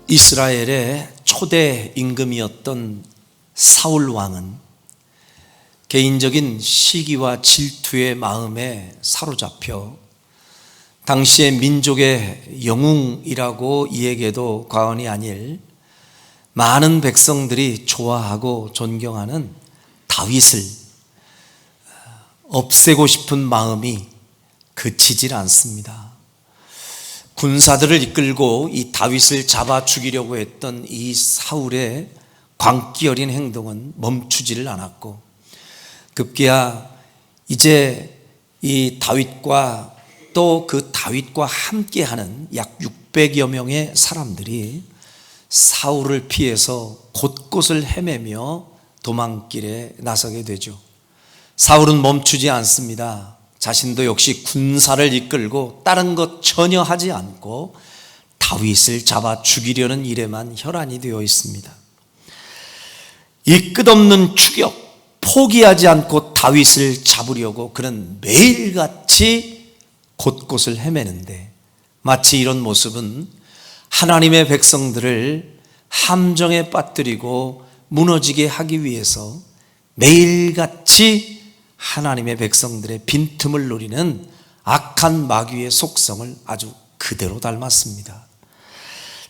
이스라엘의 초대 임금이었던 사울 왕은 개인적인 시기와 질투의 마음에 사로잡혀 당시의 민족의 영웅이라고 이에게도 과언이 아닐 많은 백성들이 좋아하고 존경하는 다윗을 없애고 싶은 마음이 그치질 않습니다. 군사들을 이끌고 이 다윗을 잡아 죽이려고 했던 이 사울의 광기 어린 행동은 멈추지를 않았고, 급기야 이제 이 다윗과 또 그 다윗과 함께하는 약 600여 명의 사람들이 사울을 피해서 곳곳을 헤매며 도망길에 나서게 되죠. 사울은 멈추지 않습니다. 자신도 역시 군사를 이끌고 다른 것 전혀 하지 않고 다윗을 잡아 죽이려는 일에만 혈안이 되어 있습니다. 이 끝없는 추격, 포기하지 않고 다윗을 잡으려고 그는 매일같이 곳곳을 헤매는데, 마치 이런 모습은 하나님의 백성들을 함정에 빠뜨리고 무너지게 하기 위해서 매일같이 하나님의 백성들의 빈틈을 노리는 악한 마귀의 속성을 아주 그대로 닮았습니다.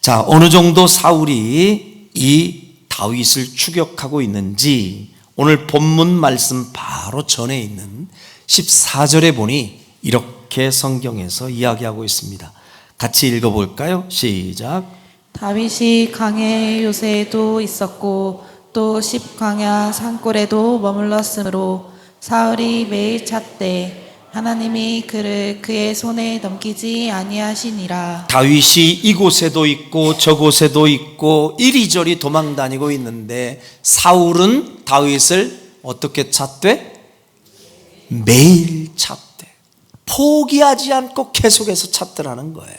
자, 어느 정도 사울이 이 다윗을 추격하고 있는지 오늘 본문 말씀 바로 전에 있는 14절에 보니 이렇게 성경에서 이야기하고 있습니다. 같이 읽어볼까요? 시작. 다윗이 강해 요새에도 있었고 또 십광야 산골에도 머물렀으므로 사울이 매일 찾되 하나님이 그를 그의 손에 넘기지 아니하시니라. 다윗이 이곳에도 있고 저곳에도 있고 이리저리 도망다니고 있는데 사울은 다윗을 어떻게 찾되? 매일 찾되, 포기하지 않고 계속해서 찾더라는 거예요.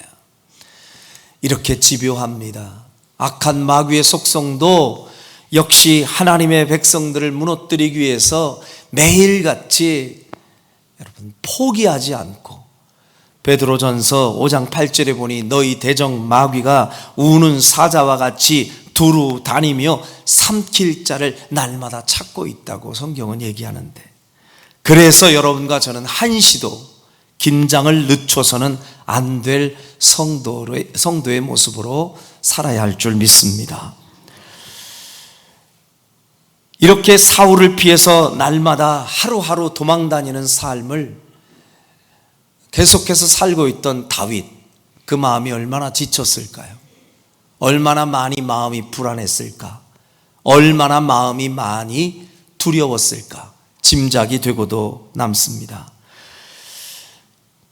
이렇게 집요합니다. 악한 마귀의 속성도 역시 하나님의 백성들을 무너뜨리기 위해서 매일같이 여러분 포기하지 않고, 베드로전서 5장 8절에 보니 너희 대적 마귀가 우는 사자와 같이 두루 다니며 삼킬 자를 날마다 찾고 있다고 성경은 얘기하는데, 그래서 여러분과 저는 한시도 긴장을 늦춰서는 안 될 성도의 모습으로 살아야 할 줄 믿습니다. 이렇게 사울을 피해서 날마다 하루하루 도망다니는 삶을 계속해서 살고 있던 다윗, 그 마음이 얼마나 지쳤을까요? 얼마나 많이 마음이 불안했을까? 얼마나 마음이 많이 두려웠을까? 짐작이 되고도 남습니다.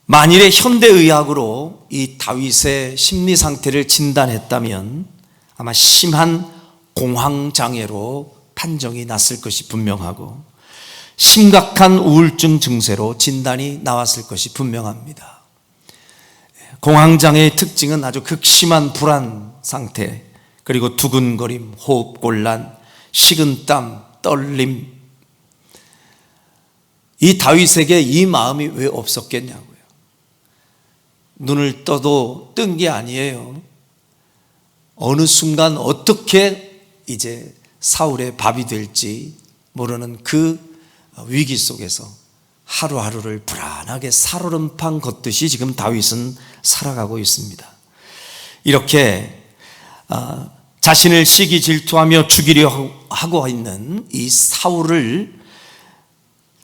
만일에 현대의학으로 이 다윗의 심리 상태를 진단했다면 아마 심한 공황장애로 판정이 났을 것이 분명하고, 심각한 우울증 증세로 진단이 나왔을 것이 분명합니다. 공황장애의 특징은 아주 극심한 불안 상태, 그리고 두근거림, 호흡곤란, 식은땀, 떨림. 이 다윗에게 이 마음이 왜 없었겠냐고요. 눈을 떠도 뜬 게 아니에요. 어느 순간 어떻게 이제 사울의 밥이 될지 모르는 그 위기 속에서 하루하루를 불안하게 살얼음판 걷듯이 지금 다윗은 살아가고 있습니다. 이렇게 자신을 시기 질투하며 죽이려 하고 있는 이 사울을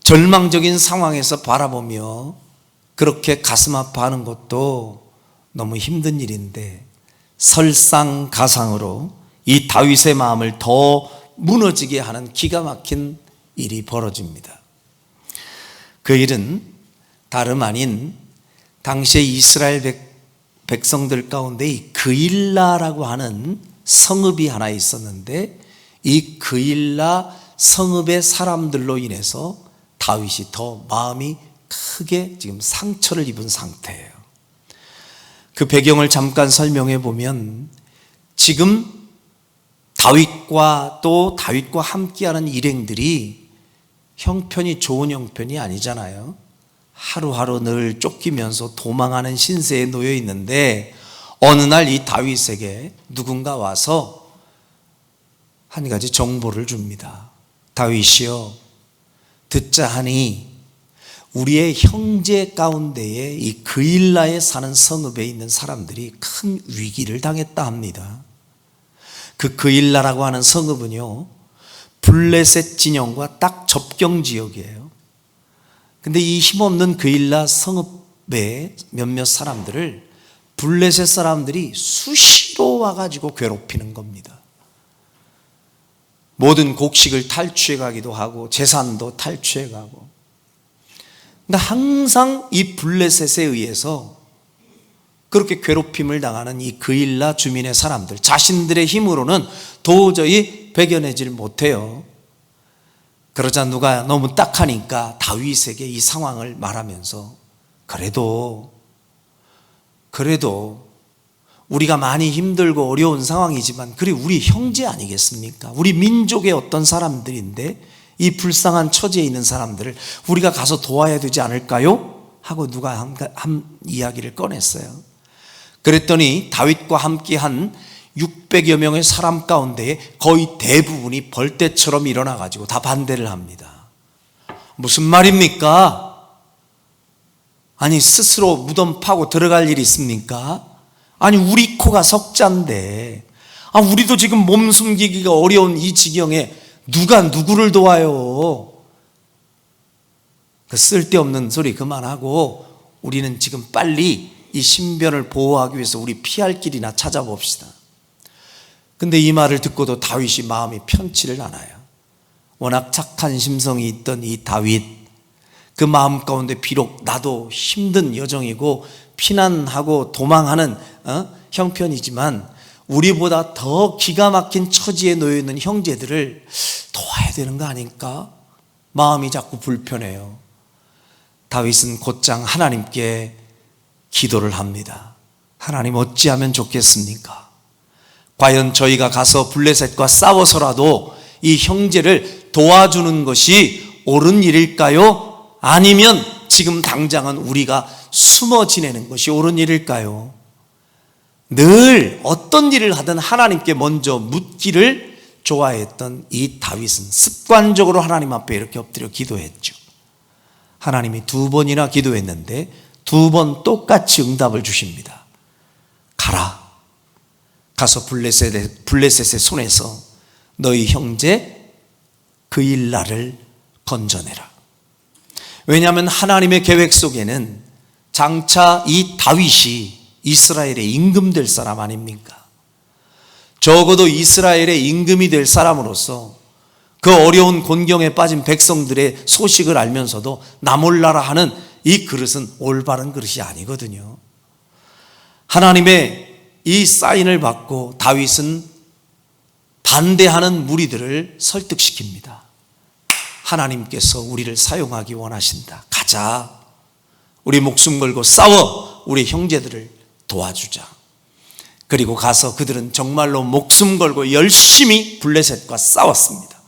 절망적인 상황에서 바라보며 그렇게 가슴 아파하는 것도 너무 힘든 일인데, 설상가상으로 이 다윗의 마음을 더 무너지게 하는 기가 막힌 일이 벌어집니다. 그 일은 다름 아닌 당시의 이스라엘 백성들 가운데 이 그일라라고 하는 성읍이 하나 있었는데, 이 그일라 성읍의 사람들로 인해서 다윗이 더 마음이 크게 지금 상처를 입은 상태예요. 그 배경을 잠깐 설명해 보면, 지금 다윗과 또 다윗과 함께하는 일행들이 형편이 좋은 형편이 아니잖아요. 하루하루 늘 쫓기면서 도망하는 신세에 놓여 있는데 어느 날 이 다윗에게 누군가 와서 한 가지 정보를 줍니다. 다윗이여, 듣자 하니 우리의 형제 가운데에 이 그일라에 사는 성읍에 있는 사람들이 큰 위기를 당했다 합니다. 그 그일라라고 하는 성읍은요, 블레셋 진영과 딱 접경 지역이에요. 근데 이 힘없는 그일라 성읍의 몇몇 사람들을 블레셋 사람들이 수시로 와가지고 괴롭히는 겁니다. 모든 곡식을 탈취해 가기도 하고 재산도 탈취해 가고. 근데 항상 이 블레셋에 의해서 그렇게 괴롭힘을 당하는 이 그일라 주민의 사람들, 자신들의 힘으로는 도저히 배겨내질 못해요. 그러자 누가 너무 딱하니까 다윗에게 이 상황을 말하면서 그래도 우리가 많이 힘들고 어려운 상황이지만 그리 우리 형제 아니겠습니까? 우리 민족의 어떤 사람들인데 이 불쌍한 처지에 있는 사람들을 우리가 가서 도와야 되지 않을까요? 하고 누가 한 이야기를 꺼냈어요. 그랬더니 다윗과 함께한 600여 명의 사람 가운데에 거의 대부분이 벌떼처럼 일어나가지고 다 반대를 합니다. 무슨 말입니까? 아니, 스스로 무덤 파고 들어갈 일이 있습니까? 아니, 우리 코가 석자인데, 우리도 지금 몸 숨기기가 어려운 이 지경에 누가 누구를 도와요? 그 쓸데없는 소리 그만하고 우리는 지금 빨리 이 신변을 보호하기 위해서 우리 피할 길이나 찾아봅시다. 근데 이 말을 듣고도 다윗이 마음이 편치를 않아요. 워낙 착한 심성이 있던 이 다윗, 그 마음 가운데 비록 나도 힘든 여정이고 피난하고 도망하는 형편이지만 우리보다 더 기가 막힌 처지에 놓여 있는 형제들을 도와야 되는 거 아닐까? 마음이 자꾸 불편해요. 다윗은 곧장 하나님께 기도를 합니다. 하나님, 어찌하면 좋겠습니까? 과연 저희가 가서 블레셋과 싸워서라도 이 형제를 도와주는 것이 옳은 일일까요? 아니면 지금 당장은 우리가 숨어 지내는 것이 옳은 일일까요? 늘 어떤 일을 하든 하나님께 먼저 묻기를 좋아했던 이 다윗은 습관적으로 하나님 앞에 이렇게 엎드려 기도했죠. 하나님이 2번이나 기도했는데 2번 똑같이 응답을 주십니다. 가라. 가서 블레셋의 손에서 너희 형제 그일라를 건져내라. 왜냐하면 하나님의 계획 속에는 장차 이 다윗이 이스라엘의 임금 될 사람 아닙니까? 적어도 이스라엘의 임금이 될 사람으로서 그 어려운 곤경에 빠진 백성들의 소식을 알면서도 나 몰라라 하는 이 그릇은 올바른 그릇이 아니거든요. 하나님의 이 사인을 받고 다윗은 반대하는 무리들을 설득시킵니다. 하나님께서 우리를 사용하기 원하신다. 가자. 우리 목숨 걸고 싸워 우리 형제들을 도와주자. 그리고 가서 그들은 정말로 목숨 걸고 열심히 블레셋과 싸웠습니다.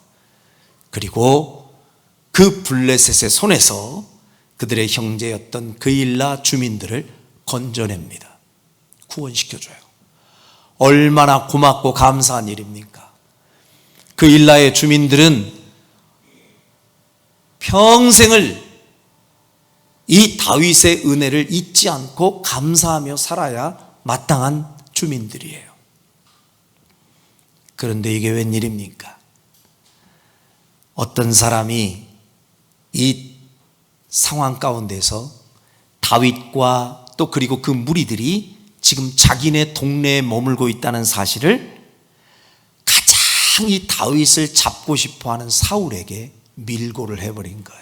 그리고 그 블레셋의 손에서 그들의 형제였던 그일라 주민들을 건져냅니다. 구원시켜줘요. 얼마나 고맙고 감사한 일입니까? 그일라의 주민들은 평생을 이 다윗의 은혜를 잊지 않고 감사하며 살아야 마땅한 주민들이에요. 그런데 이게 웬일입니까? 어떤 사람이 이 상황 가운데서 다윗과 또 그리고 그 무리들이 지금 자기네 동네에 머물고 있다는 사실을 가장 이 다윗을 잡고 싶어하는 사울에게 밀고를 해버린 거예요.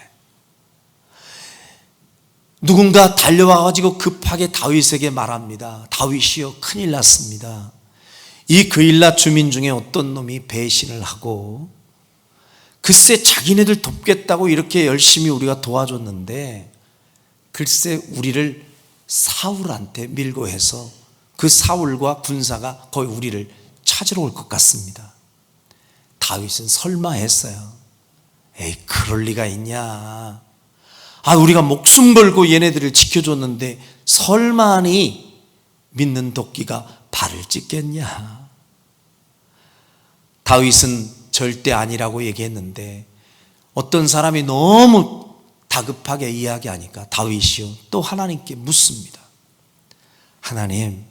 누군가 달려와가지고 급하게 다윗에게 말합니다. 다윗이여, 큰일 났습니다. 이 그일라 주민 중에 어떤 놈이 배신을 하고 글쎄 자기네들 돕겠다고 이렇게 열심히 우리가 도와줬는데 글쎄 우리를 사울한테 밀고 해서 그 사울과 군사가 거의 우리를 찾으러 올 것 같습니다. 다윗은 설마 했어요. 에이, 그럴 리가 있냐. 우리가 목숨 걸고 얘네들을 지켜줬는데 설마니 믿는 도끼가 발을 찢겠냐? 다윗은 절대 아니라고 얘기했는데 어떤 사람이 너무 다급하게 이야기하니까 다윗이요 또 하나님께 묻습니다. 하나님,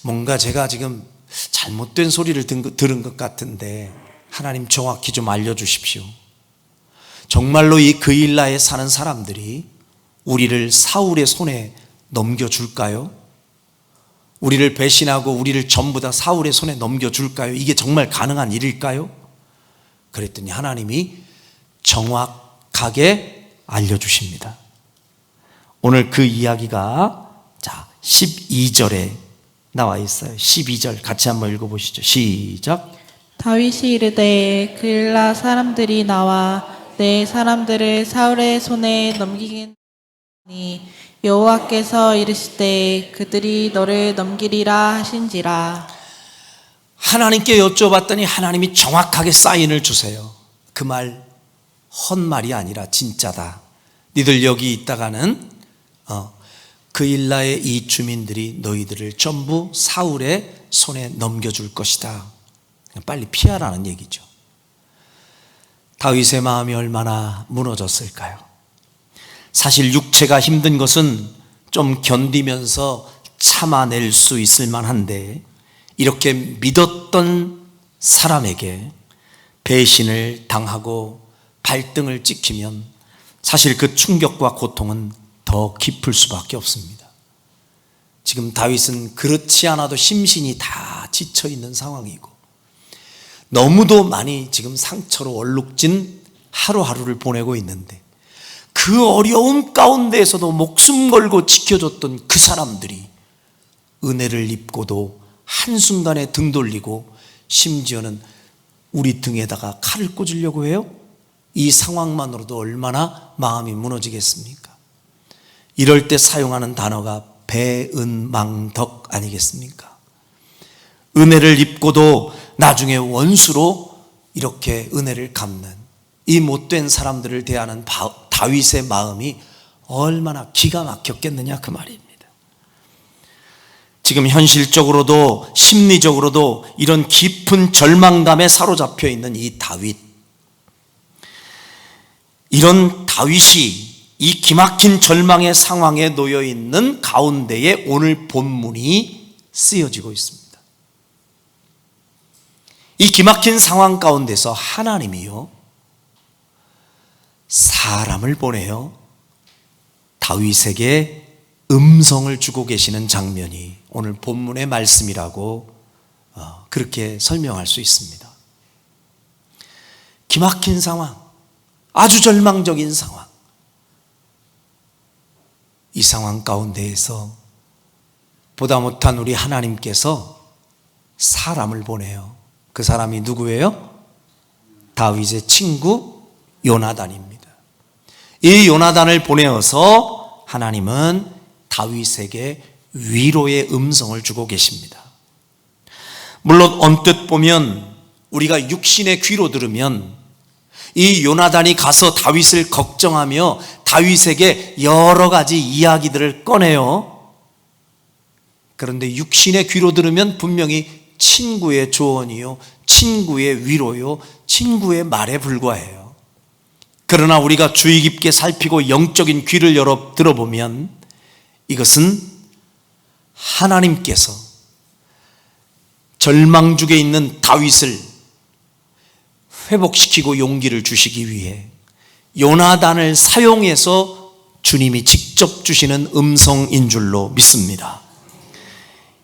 뭔가 제가 지금 잘못된 소리를 들은 것 같은데 하나님 정확히 좀 알려주십시오. 정말로 이 그일라에 사는 사람들이 우리를 사울의 손에 넘겨줄까요? 우리를 배신하고 우리를 전부 다 사울의 손에 넘겨줄까요? 이게 정말 가능한 일일까요? 그랬더니 하나님이 정확하게 알려주십니다. 오늘 그 이야기가 12절에 나와 있어요. 12절 같이 한번 읽어보시죠. 시작. 다윗이 이르되 그일라 사람들이 나와 내 사람들을 사울의 손에 넘기겠니? 여호와께서 이르시되 그들이 너를 넘기리라 하신지라. 하나님께 여쭤봤더니 하나님이 정확하게 사인을 주세요. 그 말 헛말이 아니라 진짜다. 니들 여기 있다가는 그일라의 이 주민들이 너희들을 전부 사울의 손에 넘겨줄 것이다. 빨리 피하라는 얘기죠. 다윗의 마음이 얼마나 무너졌을까요? 사실 육체가 힘든 것은 좀 견디면서 참아낼 수 있을 만한데 이렇게 믿었던 사람에게 배신을 당하고 발등을 찍히면 사실 그 충격과 고통은 더 깊을 수밖에 없습니다. 지금 다윗은 그렇지 않아도 심신이 다 지쳐 있는 상황이고 너무도 많이 지금 상처로 얼룩진 하루하루를 보내고 있는데 그 어려움 가운데에서도 목숨 걸고 지켜줬던 그 사람들이 은혜를 입고도 한순간에 등 돌리고 심지어는 우리 등에다가 칼을 꽂으려고 해요? 이 상황만으로도 얼마나 마음이 무너지겠습니까? 이럴 때 사용하는 단어가 배은망덕 아니겠습니까? 은혜를 입고도 나중에 원수로 이렇게 은혜를 갚는 이 못된 사람들을 대하는 다윗의 마음이 얼마나 기가 막혔겠느냐 그 말입니다. 지금 현실적으로도 심리적으로도 이런 깊은 절망감에 사로잡혀 있는 이 다윗, 이런 다윗이 이 기막힌 절망의 상황에 놓여 있는 가운데에 오늘 본문이 쓰여지고 있습니다. 이 기막힌 상황 가운데서 하나님이요 사람을 보내요 다윗에게 음성을 주고 계시는 장면이 오늘 본문의 말씀이라고 그렇게 설명할 수 있습니다. 기막힌 상황, 아주 절망적인 상황, 이 상황 가운데에서 보다 못한 우리 하나님께서 사람을 보내요. 그 사람이 누구예요? 다윗의 친구 요나단입니다. 이 요나단을 보내어서 하나님은 다윗에게 위로의 음성을 주고 계십니다. 물론 언뜻 보면 우리가 육신의 귀로 들으면 이 요나단이 가서 다윗을 걱정하며 다윗에게 여러 가지 이야기들을 꺼내요. 그런데 육신의 귀로 들으면 분명히 친구의 조언이요, 친구의 위로요, 친구의 말에 불과해요. 그러나 우리가 주의 깊게 살피고 영적인 귀를 열어 들어보면 이것은 하나님께서 절망중에 있는 다윗을 회복시키고 용기를 주시기 위해 요나단을 사용해서 주님이 직접 주시는 음성인 줄로 믿습니다.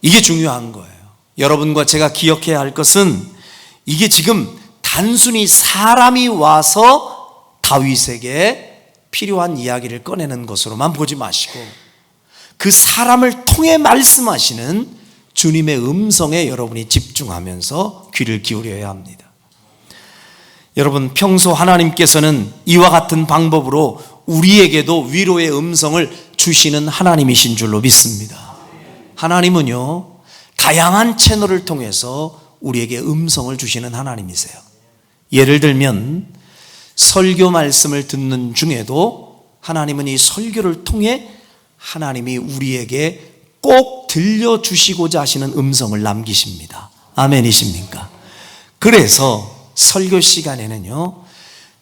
이게 중요한 거예요. 여러분과 제가 기억해야 할 것은 이게 지금 단순히 사람이 와서 다윗에게 필요한 이야기를 꺼내는 것으로만 보지 마시고 그 사람을 통해 말씀하시는 주님의 음성에 여러분이 집중하면서 귀를 기울여야 합니다. 여러분, 평소 하나님께서는 이와 같은 방법으로 우리에게도 위로의 음성을 주시는 하나님이신 줄로 믿습니다. 하나님은요, 다양한 채널을 통해서 우리에게 음성을 주시는 하나님이세요. 예를 들면 설교 말씀을 듣는 중에도 하나님은 이 설교를 통해 하나님이 우리에게 꼭 들려주시고자 하시는 음성을 남기십니다. 아멘이십니까? 그래서 설교 시간에는요,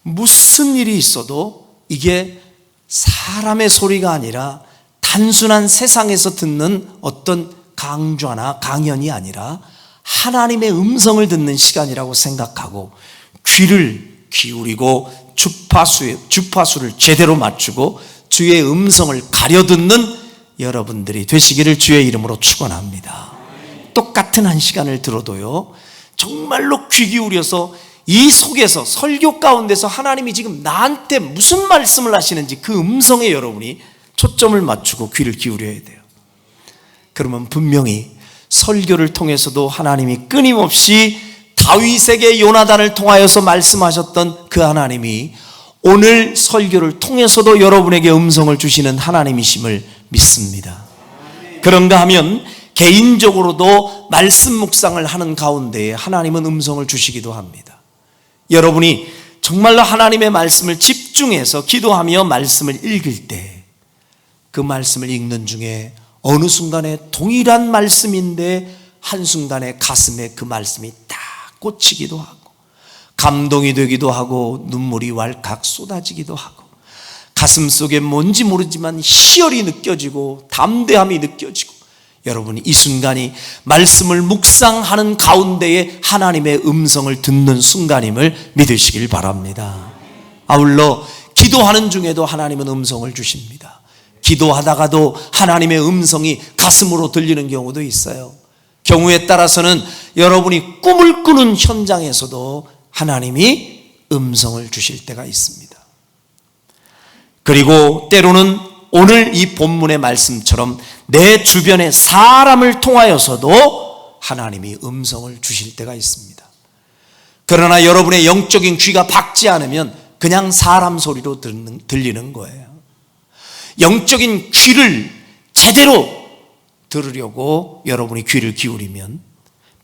무슨 일이 있어도 이게 사람의 소리가 아니라 단순한 세상에서 듣는 어떤 강좌나 강연이 아니라 하나님의 음성을 듣는 시간이라고 생각하고 귀를 기울이고 주파수를 제대로 맞추고 주의 음성을 가려듣는 여러분들이 되시기를 주의 이름으로 축원합니다. 똑같은 한 시간을 들어도요, 정말로 귀 기울여서 이 속에서 설교 가운데서 하나님이 지금 나한테 무슨 말씀을 하시는지 그 음성에 여러분이 초점을 맞추고 귀를 기울여야 돼요. 그러면 분명히 설교를 통해서도 하나님이 끊임없이 다윗에게 요나단을 통하여서 말씀하셨던 그 하나님이 오늘 설교를 통해서도 여러분에게 음성을 주시는 하나님이심을 믿습니다. 그런가 하면 개인적으로도 말씀 묵상을 하는 가운데에 하나님은 음성을 주시기도 합니다. 여러분이 정말로 하나님의 말씀을 집중해서 기도하며 말씀을 읽을 때 그 말씀을 읽는 중에 어느 순간에 동일한 말씀인데 한순간에 가슴에 그 말씀이 딱 꽂히기도 하고 감동이 되기도 하고 눈물이 왈칵 쏟아지기도 하고 가슴 속에 뭔지 모르지만 희열이 느껴지고 담대함이 느껴지고 여러분이 이 순간이 말씀을 묵상하는 가운데에 하나님의 음성을 듣는 순간임을 믿으시길 바랍니다. 아울러 기도하는 중에도 하나님은 음성을 주십니다. 기도하다가도 하나님의 음성이 가슴으로 들리는 경우도 있어요. 경우에 따라서는 여러분이 꿈을 꾸는 현장에서도 하나님이 음성을 주실 때가 있습니다. 그리고 때로는 오늘 이 본문의 말씀처럼 내 주변의 사람을 통하여서도 하나님이 음성을 주실 때가 있습니다. 그러나 여러분의 영적인 귀가 박지 않으면 그냥 사람 소리로 들리는 거예요. 영적인 귀를 제대로 들으려고 여러분이 귀를 기울이면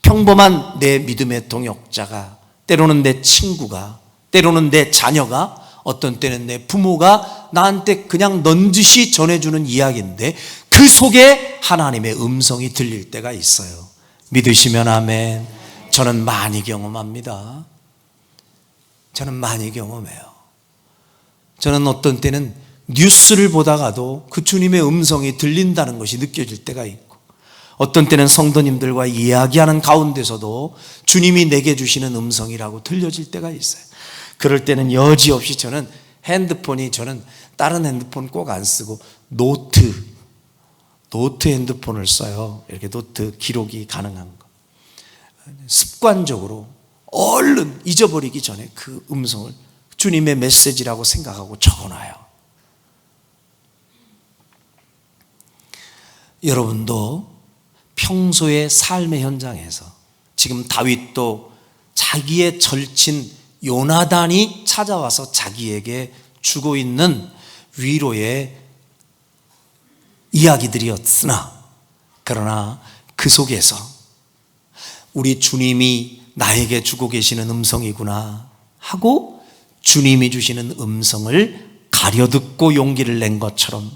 평범한 내 믿음의 동역자가, 때로는 내 친구가, 때로는 내 자녀가, 어떤 때는 내 부모가 나한테 그냥 넌지시 전해주는 이야기인데 그 속에 하나님의 음성이 들릴 때가 있어요. 믿으시면 아멘. 저는 많이 경험합니다. 저는 많이 경험해요. 저는 어떤 때는 뉴스를 보다가도 그 주님의 음성이 들린다는 것이 느껴질 때가 있고, 어떤 때는 성도님들과 이야기하는 가운데서도 주님이 내게 주시는 음성이라고 들려질 때가 있어요. 그럴 때는 여지없이 저는 저는 다른 핸드폰 꼭 안 쓰고 노트 핸드폰을 써요. 이렇게 노트 기록이 가능한 거. 습관적으로 얼른 잊어버리기 전에 그 음성을 주님의 메시지라고 생각하고 적어놔요. 여러분도 평소의 삶의 현장에서 지금 다윗도 자기의 절친 요나단이 찾아와서 자기에게 주고 있는 위로의 이야기들이었으나, 그러나 그 속에서 우리 주님이 나에게 주고 계시는 음성이구나 하고 주님이 주시는 음성을 가려듣고 용기를 낸 것처럼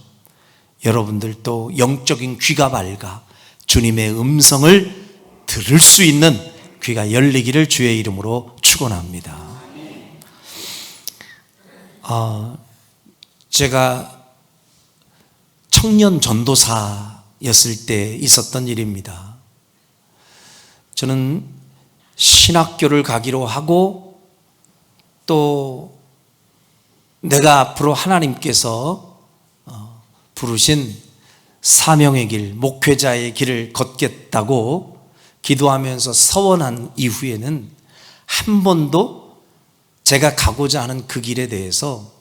여러분들도 영적인 귀가 밝아 주님의 음성을 들을 수 있는 귀가 열리기를 주의 이름으로 축원합니다. 제가 청년 전도사였을 때 있었던 일입니다. 저는 신학교를 가기로 하고 또 내가 앞으로 하나님께서 부르신 사명의 길, 목회자의 길을 걷겠다고 기도하면서 서원한 이후에는 한 번도 제가 가고자 하는 그 길에 대해서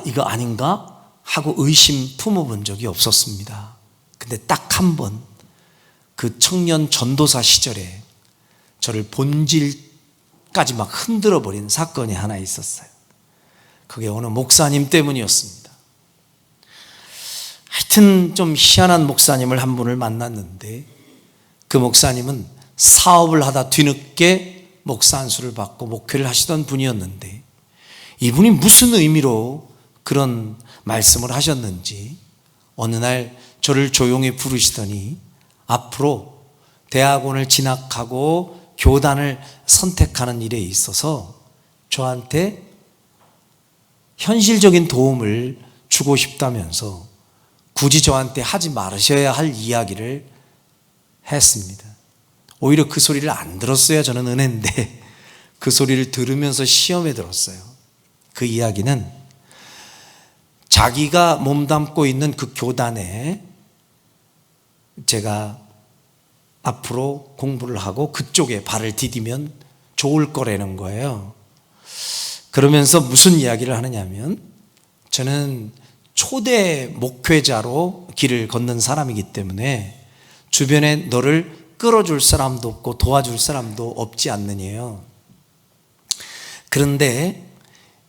이거 아닌가 하고 의심 품어본 적이 없었습니다. 근데 딱 한 번 그 청년 전도사 시절에 저를 본질까지 막 흔들어 버린 사건이 하나 있었어요. 그게 어느 목사님 때문이었습니다. 하여튼 좀 희한한 목사님을 한 분을 만났는데, 그 목사님은 사업을 하다 뒤늦게 목사 안수를 받고 목회를 하시던 분이었는데, 이분이 무슨 의미로 그런 말씀을 하셨는지 어느 날 저를 조용히 부르시더니 앞으로 대학원을 진학하고 교단을 선택하는 일에 있어서 저한테 현실적인 도움을 주고 싶다면서 굳이 저한테 하지 말으셔야 할 이야기를 했습니다. 오히려 그 소리를 안 들었어야 저는 은혜인데 그 소리를 들으면서 시험에 들었어요. 그 이야기는 자기가 몸담고 있는 그 교단에 제가 앞으로 공부를 하고 그쪽에 발을 디디면 좋을 거라는 거예요. 그러면서 무슨 이야기를 하느냐면 저는 초대 목회자로 길을 걷는 사람이기 때문에 주변에 너를 끌어줄 사람도 없고 도와줄 사람도 없지 않느냐요. 그런데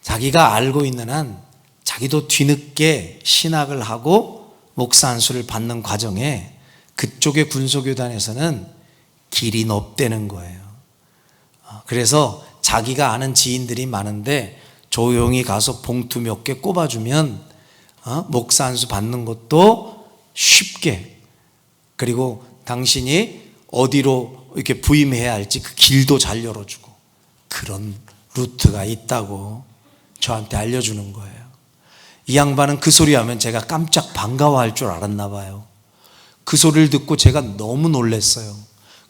자기가 알고 있는 한 자기도 뒤늦게 신학을 하고 목사 안수를 받는 과정에 그쪽의 군소교단에서는 길이 높다는 거예요. 그래서 자기가 아는 지인들이 많은데 조용히 가서 봉투 몇 개 꼽아주면 목사 안수 받는 것도 쉽게, 그리고 당신이 어디로 이렇게 부임해야 할지 그 길도 잘 열어주고 그런 루트가 있다고 저한테 알려주는 거예요. 이 양반은 그 소리 하면 제가 깜짝 반가워할 줄 알았나 봐요. 그 소리를 듣고 제가 너무 놀랐어요.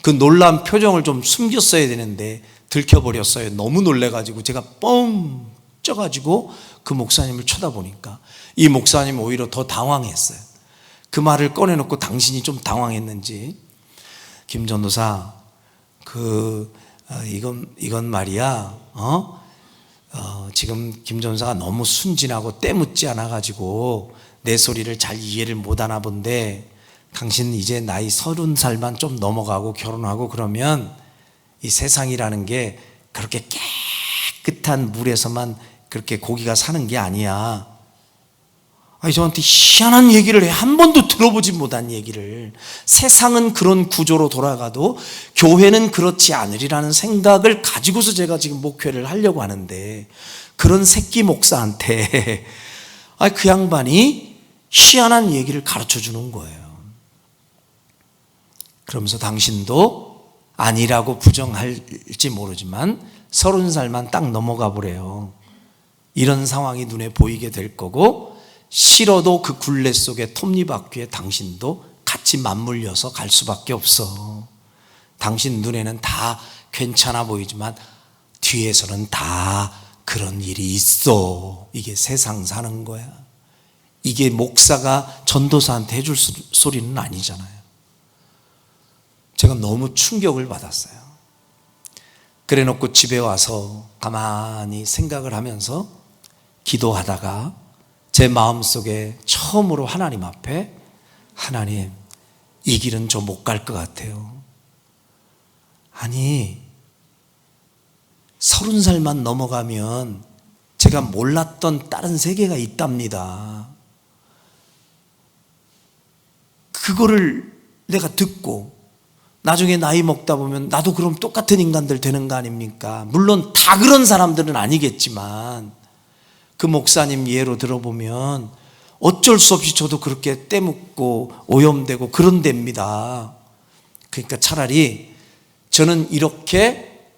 그 놀란 표정을 좀 숨겼어야 되는데 들켜버렸어요. 너무 놀래가지고 제가 뻥 쪄가지고 그 목사님을 쳐다보니까 이 목사님은 오히려 더 당황했어요. 그 말을 꺼내놓고 당신이 좀 당황했는지, 김 전도사, 이건 말이야, 지금 김 전도사가 너무 순진하고 때묻지 않아가지고 내 소리를 잘 이해를 못하나 본데, 당신 이제 나이 30살만 좀 넘어가고 결혼하고 그러면 이 세상이라는 게 그렇게 깨끗한 물에서만 그렇게 고기가 사는 게 아니야. 아니, 저한테 희한한 얘기를 해. 한 번도 들어보지 못한 얘기를. 세상은 그런 구조로 돌아가도 교회는 그렇지 않으리라는 생각을 가지고서 제가 지금 목회를 하려고 하는데, 그런 새끼 목사한테 그 양반이 희한한 얘기를 가르쳐 주는 거예요. 그러면서 당신도 아니라고 부정할지 모르지만 30살만 딱 넘어가 보래요. 이런 상황이 눈에 보이게 될 거고, 싫어도 그 굴레 속에 톱니바퀴에 당신도 같이 맞물려서 갈 수밖에 없어. 당신 눈에는 다 괜찮아 보이지만 뒤에서는 다 그런 일이 있어. 이게 세상 사는 거야. 이게 목사가 전도사한테 해줄 소리는 아니잖아요. 제가 너무 충격을 받았어요. 그래 놓고 집에 와서 가만히 생각을 하면서 기도하다가 제 마음속에 처음으로 하나님 앞에, 하나님, 이 길은 저 못 갈 것 같아요. 아니, 30살만 넘어가면 제가 몰랐던 다른 세계가 있답니다. 그거를 내가 듣고 나중에 나이 먹다 보면 나도 그럼 똑같은 인간들 되는 거 아닙니까? 물론 다 그런 사람들은 아니겠지만 그 목사님 예로 들어보면 어쩔 수 없이 저도 그렇게 때묻고 오염되고 그런 데입니다. 그러니까 차라리 저는 이렇게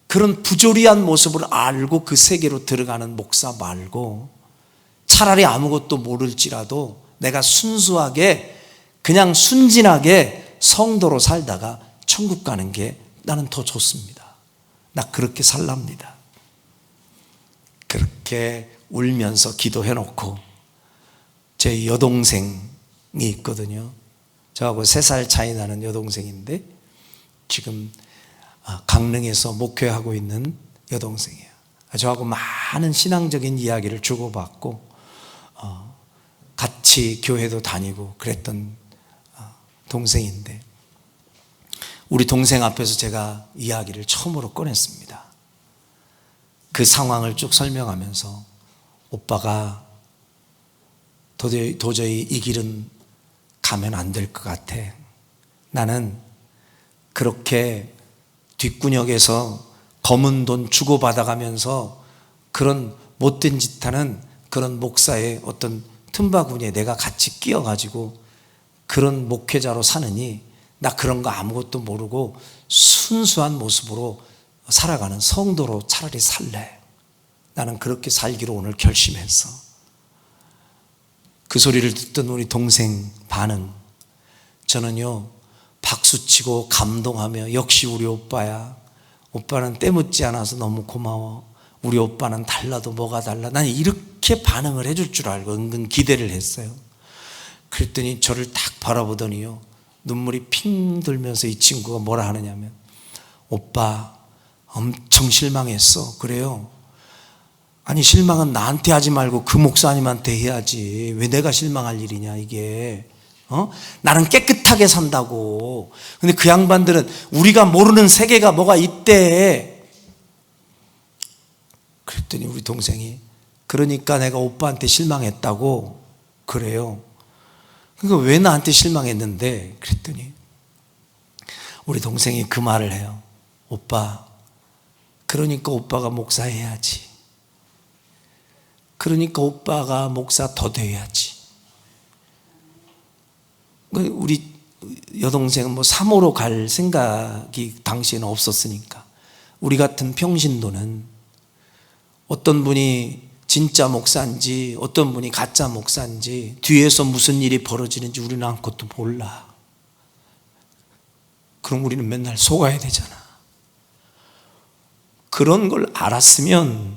그런 부조리한 모습을 알고 그 세계로 들어가는 목사 말고 차라리 아무것도 모를지라도 내가 순수하게 그냥 순진하게 성도로 살다가 천국 가는 게 나는 더 좋습니다. 나 그렇게 살랍니다. 그렇게 울면서 기도해놓고 제 여동생이 있거든요. 저하고 3살 차이 나는 여동생인데 지금 강릉에서 목회하고 있는 여동생이에요. 저하고 많은 신앙적인 이야기를 주고받고 같이 교회도 다니고 그랬던 동생인데, 우리 동생 앞에서 제가 이야기를 처음으로 꺼냈습니다. 그 상황을 쭉 설명하면서 오빠가 도저히 이 길은 가면 안 될 것 같아. 나는 그렇게 뒷구녕에서 검은 돈 주고받아가면서 그런 못된 짓 하는 그런 목사의 어떤 틈바구니에 내가 같이 끼어가지고 그런 목회자로 사느니 나 그런 거 아무것도 모르고 순수한 모습으로 살아가는 성도로 차라리 살래. 나는 그렇게 살기로 오늘 결심했어. 그 소리를 듣던 우리 동생 반응, 저는요 박수치고 감동하며 역시 우리 오빠야. 오빠는 때묻지 않아서 너무 고마워. 우리 오빠는 달라도 뭐가 달라. 나는 이렇게 반응을 해줄 줄 알고 은근 기대를 했어요. 그랬더니 저를 딱 바라보더니요 눈물이 핑 돌면서 이 친구가 뭐라 하느냐면, 오빠 엄청 실망했어. 그래요? 아니 실망은 나한테 하지 말고 그 목사님한테 해야지. 왜 내가 실망할 일이냐 이게. 나는 깨끗하게 산다고. 근데 그 양반들은 우리가 모르는 세계가 뭐가 있대. 그랬더니 우리 동생이, 그러니까 내가 오빠한테 실망했다고. 그래요? 그러니까 왜 나한테 실망했는데? 그랬더니 우리 동생이 그 말을 해요. 오빠, 그러니까 오빠가 목사해야지. 그러니까 오빠가 목사 더 돼야지. 우리 여동생은 뭐 사모로 갈 생각이 당시에는 없었으니까. 우리 같은 평신도는 어떤 분이 진짜 목사인지 어떤 분이 가짜 목사인지 뒤에서 무슨 일이 벌어지는지 우리는 아무것도 몰라. 그럼 우리는 맨날 속아야 되잖아. 그런 걸 알았으면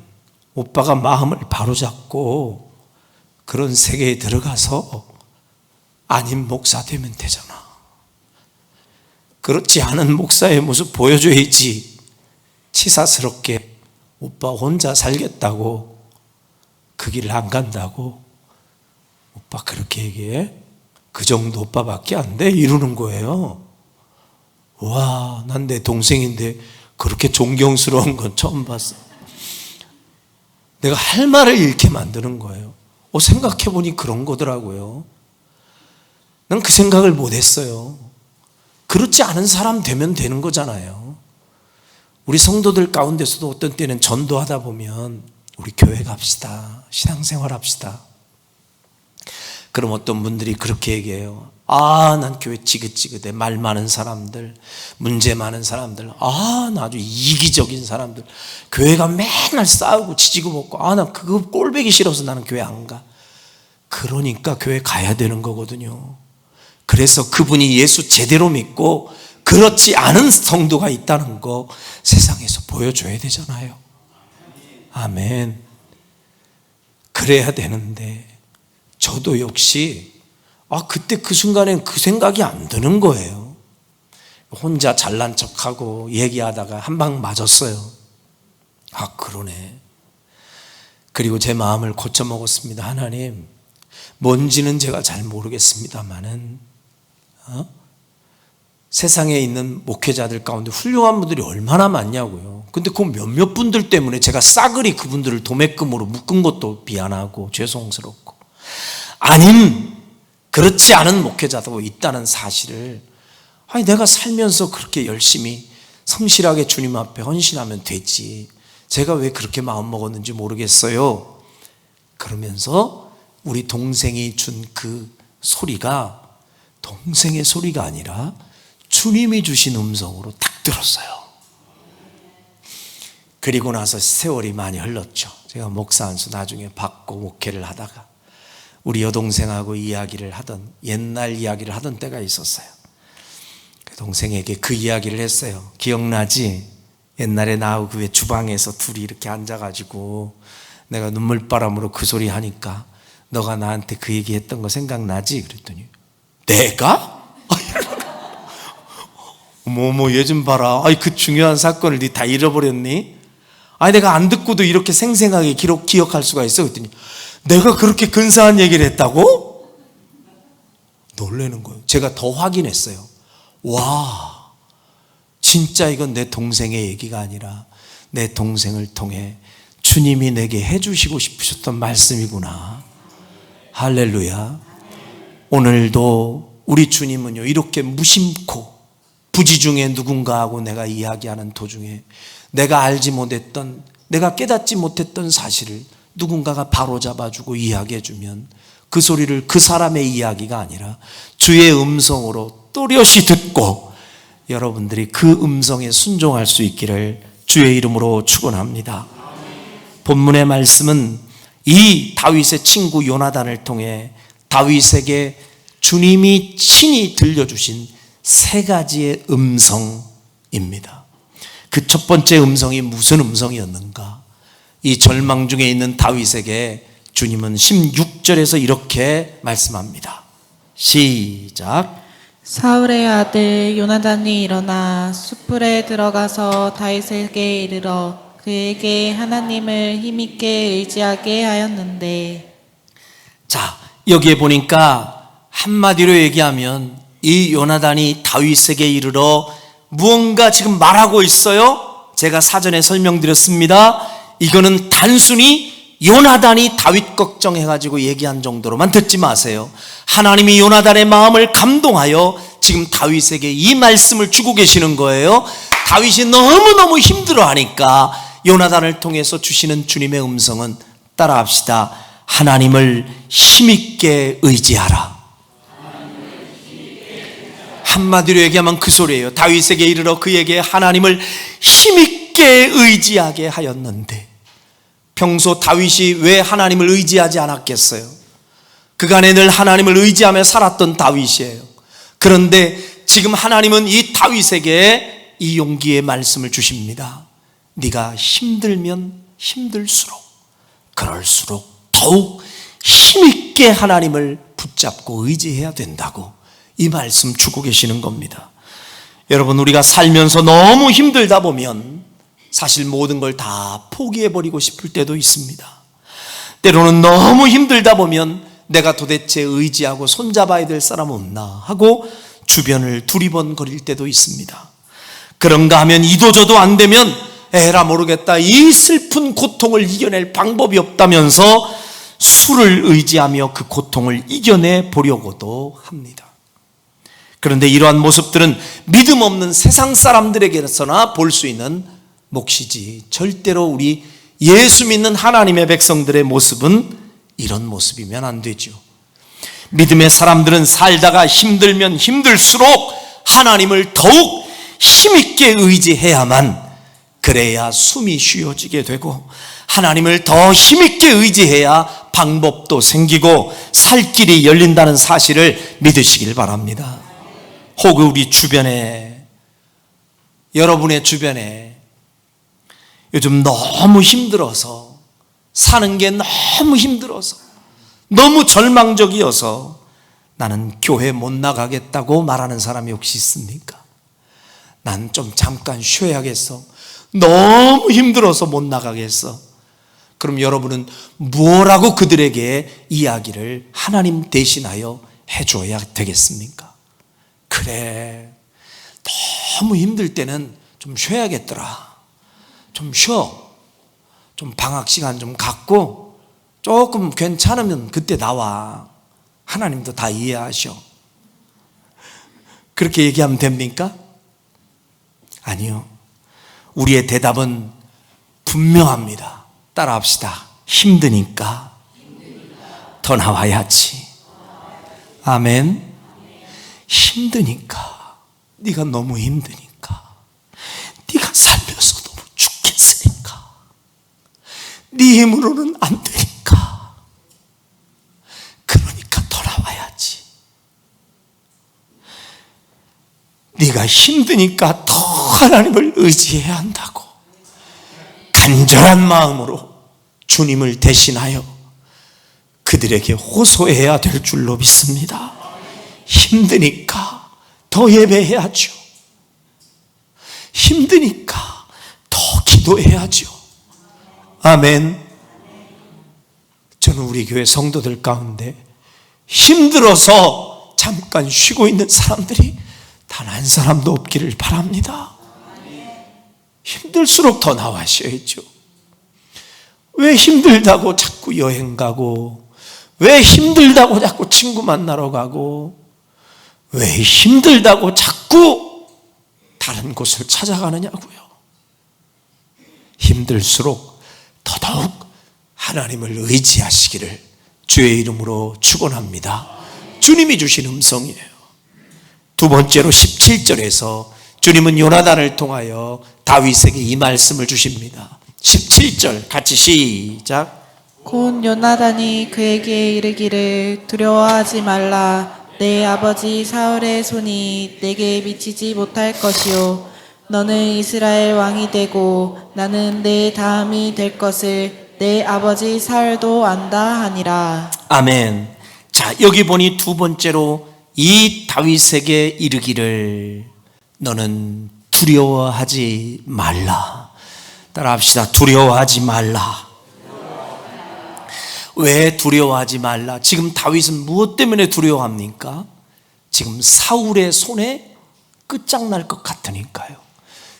오빠가 마음을 바로잡고 그런 세계에 들어가서 아닌 목사 되면 되잖아. 그렇지 않은 목사의 모습 보여줘야지. 치사스럽게 오빠 혼자 살겠다고 그 길을 안 간다고. 오빠 그렇게 얘기해? 그 정도 오빠밖에 안 돼? 이러는 거예요. 와, 난 내 동생인데 그렇게 존경스러운 건 처음 봤어. 내가 할 말을 잃게 만드는 거예요. 생각해보니 그런 거더라고요. 난 그 생각을 못했어요. 그렇지 않은 사람 되면 되는 거잖아요. 우리 성도들 가운데서도 어떤 때는 전도하다 보면 우리 교회 갑시다. 신앙생활 합시다. 그럼 어떤 분들이 그렇게 얘기해요. 난 교회 지긋지긋해. 말 많은 사람들, 문제 많은 사람들, 나 아주 이기적인 사람들, 교회가 맨날 싸우고 지지고 먹고, 나 그거 꼴보기 싫어서 나는 교회 안 가. 그러니까 교회 가야 되는 거거든요. 그래서 그분이 예수 제대로 믿고 그렇지 않은 성도가 있다는 거 세상에서 보여줘야 되잖아요. 아멘. 그래야 되는데 저도 역시 그때 그 순간엔 그 생각이 안 드는 거예요. 혼자 잘난 척하고 얘기하다가 한 방 맞았어요. 그러네. 그리고 제 마음을 고쳐먹었습니다. 하나님, 뭔지는 제가 잘 모르겠습니다만은 세상에 있는 목회자들 가운데 훌륭한 분들이 얼마나 많냐고요. 근데 그 몇몇 분들 때문에 제가 싸그리 그분들을 도매금으로 묶은 것도 미안하고 죄송스럽고, 아닌 그렇지 않은 목회자도 있다는 사실을, 내가 살면서 그렇게 열심히 성실하게 주님 앞에 헌신하면 되지. 제가 왜 그렇게 마음 먹었는지 모르겠어요. 그러면서 우리 동생이 준 그 소리가 동생의 소리가 아니라 주님이 주신 음성으로 딱 들었어요. 그리고 나서 세월이 많이 흘렀죠. 제가 목사 안수 나중에 받고 목회를 하다가 우리 여동생하고 이야기를 하던, 옛날 이야기를 하던 때가 있었어요. 그 동생에게 그 이야기를 했어요. 기억나지? 옛날에 나하고 그 주방에서 둘이 이렇게 앉아가지고 내가 눈물바람으로 그 소리 하니까 너가 나한테 그 얘기했던 거 생각나지? 그랬더니 내가? 얘 좀 봐라. 그 중요한 사건을 네 다 잃어버렸니? 내가 안 듣고도 이렇게 생생하게 기억할 수가 있어. 그랬더니 내가 그렇게 근사한 얘기를 했다고? 놀라는 거예요. 제가 더 확인했어요. 와, 진짜 이건 내 동생의 얘기가 아니라 내 동생을 통해 주님이 내게 해주시고 싶으셨던 말씀이구나. 할렐루야. 오늘도 우리 주님은요, 이렇게 무심코 부지 중에 누군가하고 내가 이야기하는 도중에 내가 알지 못했던, 내가 깨닫지 못했던 사실을 누군가가 바로잡아주고 이야기해주면 그 소리를 그 사람의 이야기가 아니라 주의 음성으로 또렷이 듣고 여러분들이 그 음성에 순종할 수 있기를 주의 이름으로 축원합니다. 본문의 말씀은 이 다윗의 친구 요나단을 통해 다윗에게 주님이 친히 들려주신 세 가지의 음성입니다. 그 첫 번째 음성이 무슨 음성이었는가? 이 절망 중에 있는 다윗에게 주님은 16절에서 이렇게 말씀합니다. 시작. 사울의 아들 요나단이 일어나 숯불에 들어가서 다윗에게 이르러 그에게 하나님을 힘있게 의지하게 하였는데. 자, 여기에 보니까 한마디로 얘기하면 이 요나단이 다윗에게 이르러 무언가 지금 말하고 있어요. 제가 사전에 설명드렸습니다. 이거는 단순히 요나단이 다윗 걱정해가지고 얘기한 정도로만 듣지 마세요. 하나님이 요나단의 마음을 감동하여 지금 다윗에게 이 말씀을 주고 계시는 거예요. 다윗이 너무너무 힘들어하니까 요나단을 통해서 주시는 주님의 음성은 따라합시다. 하나님을 힘있게 의지하라. 한마디로 얘기하면 그 소리예요. 다윗에게 이르러 그에게 하나님을 힘있게 의지하게 하였는데, 평소 다윗이 왜 하나님을 의지하지 않았겠어요? 그간에 늘 하나님을 의지하며 살았던 다윗이에요. 그런데 지금 하나님은 이 다윗에게 이 용기의 말씀을 주십니다. 네가 힘들면 힘들수록, 그럴수록 더욱 힘있게 하나님을 붙잡고 의지해야 된다고 이 말씀 주고 계시는 겁니다. 여러분, 우리가 살면서 너무 힘들다 보면 사실 모든 걸 다 포기해버리고 싶을 때도 있습니다. 때로는 너무 힘들다 보면 내가 도대체 의지하고 손잡아야 될 사람 없나 하고 주변을 두리번거릴 때도 있습니다. 그런가 하면 이도저도 안 되면 에라 모르겠다, 이 슬픈 고통을 이겨낼 방법이 없다면서 술을 의지하며 그 고통을 이겨내 보려고도 합니다. 그런데 이러한 모습들은 믿음 없는 세상 사람들에게서나 볼 수 있는 몫이지, 절대로 우리 예수 믿는 하나님의 백성들의 모습은 이런 모습이면 안 되죠. 믿음의 사람들은 살다가 힘들면 힘들수록 하나님을 더욱 힘있게 의지해야만, 그래야 숨이 쉬어지게 되고 하나님을 더 힘있게 의지해야 방법도 생기고 살 길이 열린다는 사실을 믿으시길 바랍니다. 혹은 우리 주변에, 여러분의 주변에 요즘 너무 힘들어서, 사는 게 너무 힘들어서, 너무 절망적이어서 나는 교회 못 나가겠다고 말하는 사람이 혹시 있습니까? 난 좀 잠깐 쉬어야겠어, 너무 힘들어서 못 나가겠어. 그럼 여러분은 뭐라고 그들에게 이야기를 하나님 대신하여 해줘야 되겠습니까? 그래, 너무 힘들 때는 좀 쉬어야겠더라, 좀 쉬어, 좀 방학 시간 좀 갖고 조금 괜찮으면 그때 나와. 하나님도 다 이해하셔. 그렇게 얘기하면 됩니까? 아니요. 우리의 대답은 분명합니다. 따라합시다. 힘드니까 더 나와야지. 아멘. 힘드니까, 네가 너무 힘드니까, 네가 살면서 너무 죽겠으니까, 네 힘으로는 안 되니까, 그러니까 더 나와야지. 네가 힘드니까 더 하나님을 의지해야 한다고 간절한 마음으로 주님을 대신하여 그들에게 호소해야 될 줄로 믿습니다. 힘드니까 더 예배해야죠. 힘드니까 더 기도해야죠. 아멘. 저는 우리 교회 성도들 가운데 힘들어서 잠깐 쉬고 있는 사람들이 단 한 사람도 없기를 바랍니다. 힘들수록 더 나와셔야죠. 왜 힘들다고 자꾸 여행 가고, 왜 힘들다고 자꾸 친구 만나러 가고, 왜 힘들다고 자꾸 다른 곳을 찾아가느냐고요. 힘들수록 더더욱 하나님을 의지하시기를 주의 이름으로 축원합니다. 주님이 주신 음성이에요. 두 번째로 17절에서 주님은 요나단을 통하여 다윗에게 이 말씀을 주십니다. 17절 같이 시작. 곧 요나단이 그에게 이르기를 두려워하지 말라. 내 아버지 사울의 손이 내게 미치지 못할 것이요 너는 이스라엘 왕이 되고 나는 내 다음이 될 것을 내 아버지 사울도 안다 하니라. 아멘. 자, 여기 보니 두 번째로 이 다윗에게 이르기를 너는 두려워하지 말라. 따라합시다. 두려워하지 말라. 왜 두려워하지 말라? 지금 다윗은 무엇 때문에 두려워합니까? 지금 사울의 손에 끝장날 것 같으니까요.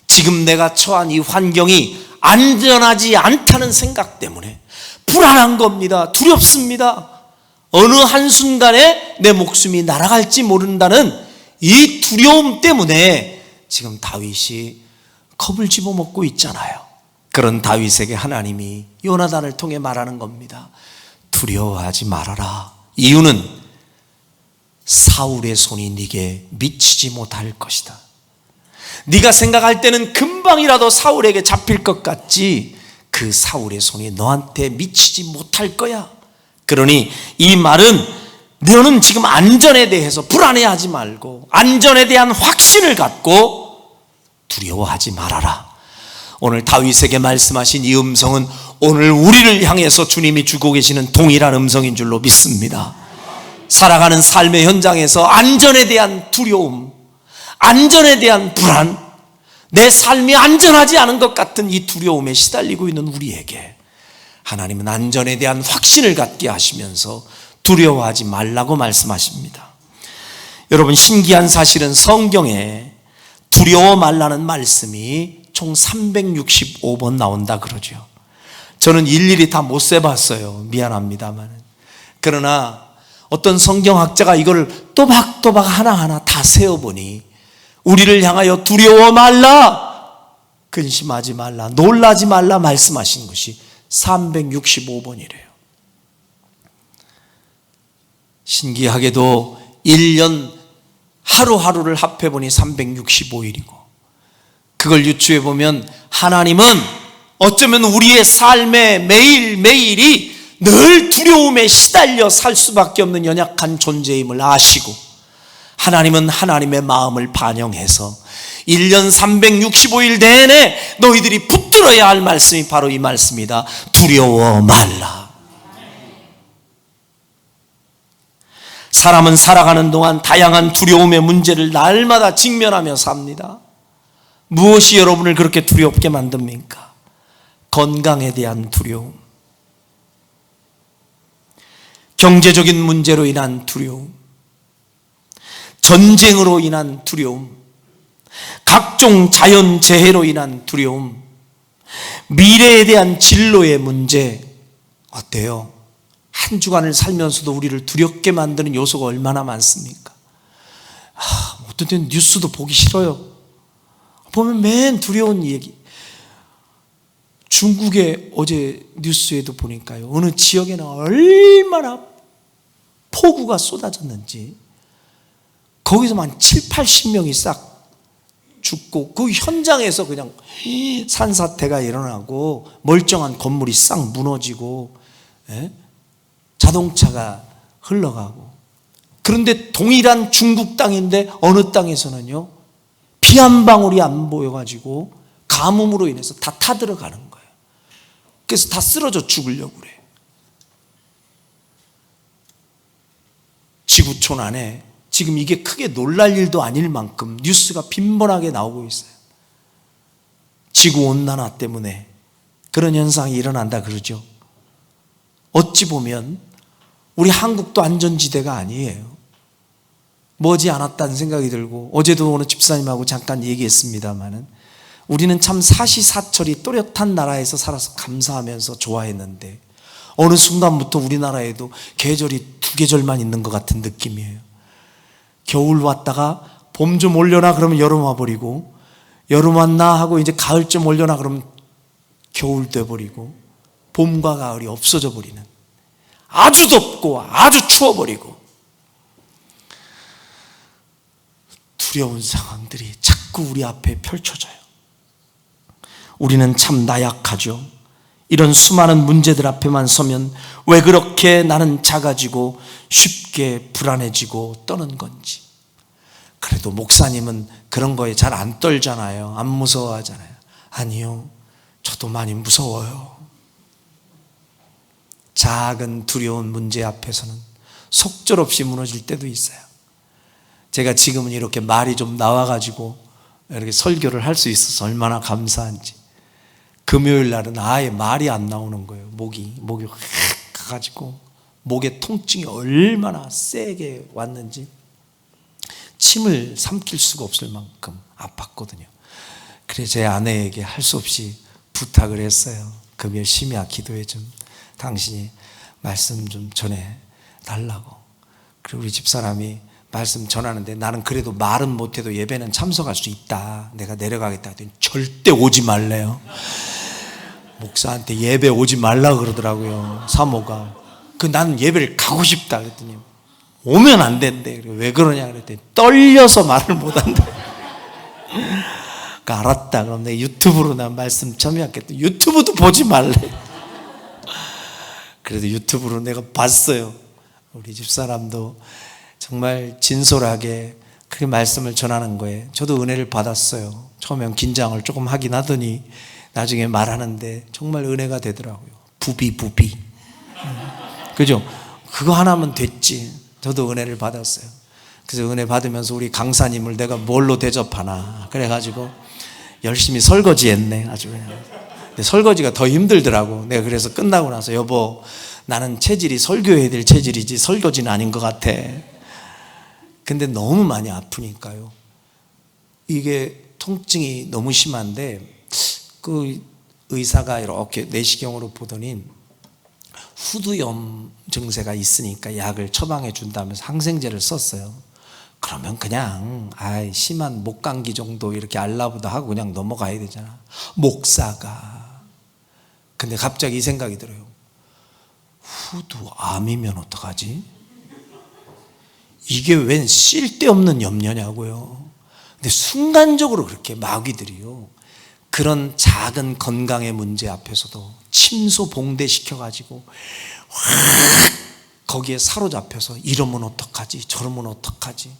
지금 내가 처한 이 환경이 안전하지 않다는 생각 때문에 불안한 겁니다. 두렵습니다. 어느 한순간에 내 목숨이 날아갈지 모른다는 이 두려움 때문에 지금 다윗이 겁을 집어먹고 있잖아요. 그런 다윗에게 하나님이 요나단을 통해 말하는 겁니다. 두려워하지 말아라. 이유는 사울의 손이 네게 미치지 못할 것이다. 네가 생각할 때는 금방이라도 사울에게 잡힐 것 같지 그 사울의 손이 너한테 미치지 못할 거야. 그러니 이 말은 너는 지금 안전에 대해서 불안해하지 말고 안전에 대한 확신을 갖고 두려워하지 말아라. 오늘 다윗에게 말씀하신 이 음성은 오늘 우리를 향해서 주님이 주고 계시는 동일한 음성인 줄로 믿습니다. 살아가는 삶의 현장에서 안전에 대한 두려움, 안전에 대한 불안, 내 삶이 안전하지 않은 것 같은 이 두려움에 시달리고 있는 우리에게 하나님은 안전에 대한 확신을 갖게 하시면서 두려워하지 말라고 말씀하십니다. 여러분, 신기한 사실은 성경에 두려워 말라는 말씀이 총 365번 나온다 그러죠. 저는 일일이 다 못 세봤어요. 미안합니다만. 그러나 어떤 성경학자가 이걸 또박또박 하나하나 다 세어보니 우리를 향하여 두려워 말라, 근심하지 말라, 놀라지 말라 말씀하신 것이 365번이래요. 신기하게도 1년 하루하루를 합해보니 365일이고 그걸 유추해 보면 하나님은 어쩌면 우리의 삶의 매일매일이 늘 두려움에 시달려 살 수밖에 없는 연약한 존재임을 아시고 하나님은 하나님의 마음을 반영해서 1년 365일 내내 너희들이 붙들어야 할 말씀이 바로 이 말씀이다. 두려워 말라. 사람은 살아가는 동안 다양한 두려움의 문제를 날마다 직면하며 삽니다. 무엇이 여러분을 그렇게 두렵게 만듭니까? 건강에 대한 두려움, 경제적인 문제로 인한 두려움, 전쟁으로 인한 두려움, 각종 자연재해로 인한 두려움, 미래에 대한 진로의 문제. 어때요? 한 주간을 살면서도 우리를 두렵게 만드는 요소가 얼마나 많습니까? 어떤 때는 뉴스도 보기 싫어요. 보면 맨 두려운 얘기. 중국의 어제 뉴스에도 보니까요, 어느 지역에는 얼마나 폭우가 쏟아졌는지 거기서만 7, 80명이 싹 죽고 그 현장에서 그냥 산사태가 일어나고 멀쩡한 건물이 싹 무너지고 자동차가 흘러가고. 그런데 동일한 중국 땅인데 어느 땅에서는요 비 한 방울이 안 보여가지고 가뭄으로 인해서 다 타들어가는 거예요. 그래서 다 쓰러져 죽으려고 그래요. 지구촌 안에 지금 이게 크게 놀랄 일도 아닐 만큼 뉴스가 빈번하게 나오고 있어요. 지구온난화 때문에 그런 현상이 일어난다 그러죠. 어찌 보면 우리 한국도 안전지대가 아니에요. 머지 않았다는 생각이 들고, 어제도 오늘 집사님하고 잠깐 얘기했습니다마는 우리는 참 사시사철이 또렷한 나라에서 살아서 감사하면서 좋아했는데 어느 순간부터 우리나라에도 계절이 두 계절만 있는 것 같은 느낌이에요. 겨울 왔다가 봄 좀 올려나 그러면 여름 와버리고, 여름 왔나 하고 이제 가을 좀 올려나 그러면 겨울 돼버리고, 봄과 가을이 없어져 버리는 아주 덥고 아주 추워버리고 두려운 상황들이 자꾸 우리 앞에 펼쳐져요. 우리는 참 나약하죠. 이런 수많은 문제들 앞에만 서면 왜 그렇게 나는 작아지고 쉽게 불안해지고 떠는 건지. 그래도 목사님은 그런 거에 잘 안 떨잖아요. 안 무서워하잖아요. 아니요, 저도 많이 무서워요. 작은 두려운 문제 앞에서는 속절없이 무너질 때도 있어요. 제가 지금은 이렇게 말이 좀 나와가지고 이렇게 설교를 할 수 있어서 얼마나 감사한지. 금요일 날은 아예 말이 안 나오는 거예요. 목이 확 가가지고 목에 통증이 얼마나 세게 왔는지 침을 삼킬 수가 없을 만큼 아팠거든요. 그래서 제 아내에게 할 수 없이 부탁을 했어요. 금요일 심야 기도회 좀 당신이 말씀 좀 전해 달라고. 그리고 우리 집사람이 말씀 전하는데 나는 그래도 말은 못해도 예배는 참석할 수 있다. 내가 내려가겠다 했더니 절대 오지 말래요. 목사한테 예배 오지 말라 그러더라고요. 사모가. 나는 예배를 가고 싶다 그랬더니 오면 안 된대. 왜 그러냐 그랬더니 떨려서 말을 못한대. 알았다. 그럼 내가 유튜브로 난 말씀 참여하겠다. 유튜브도 보지 말래. 그래도 유튜브로 내가 봤어요. 우리 집사람도 정말 진솔하게 그렇게 말씀을 전하는 거예요. 저도 은혜를 받았어요. 처음엔 긴장을 조금 하긴 하더니 나중에 말하는데 정말 은혜가 되더라고요. 부비 그죠? 그거 하나면 됐지. 저도 은혜를 받았어요. 그래서 은혜 받으면서 우리 강사님을 내가 뭘로 대접하나 그래가지고 열심히 설거지했네. 아주 그냥. 근데 설거지가 더 힘들더라고. 내가 그래서 끝나고 나서 여보, 나는 체질이 설교해야 될 체질이지 설거지는 아닌 것 같아. 근데 너무 많이 아프니까요. 이게 통증이 너무 심한데 그 의사가 이렇게 내시경으로 보더니 후두염 증세가 있으니까 약을 처방해 준다면서 항생제를 썼어요. 그러면 그냥 심한 목감기 정도 이렇게 알라보다 하고 그냥 넘어가야 되잖아. 목사가. 근데 갑자기 이 생각이 들어요. 후두암이면 어떡하지? 이게 웬 쓸데없는 염려냐고요. 근데 순간적으로 그렇게 마귀들이요, 그런 작은 건강의 문제 앞에서도 침소봉대시켜가지고 확 거기에 사로잡혀서 이러면 어떡하지 저러면 어떡하지.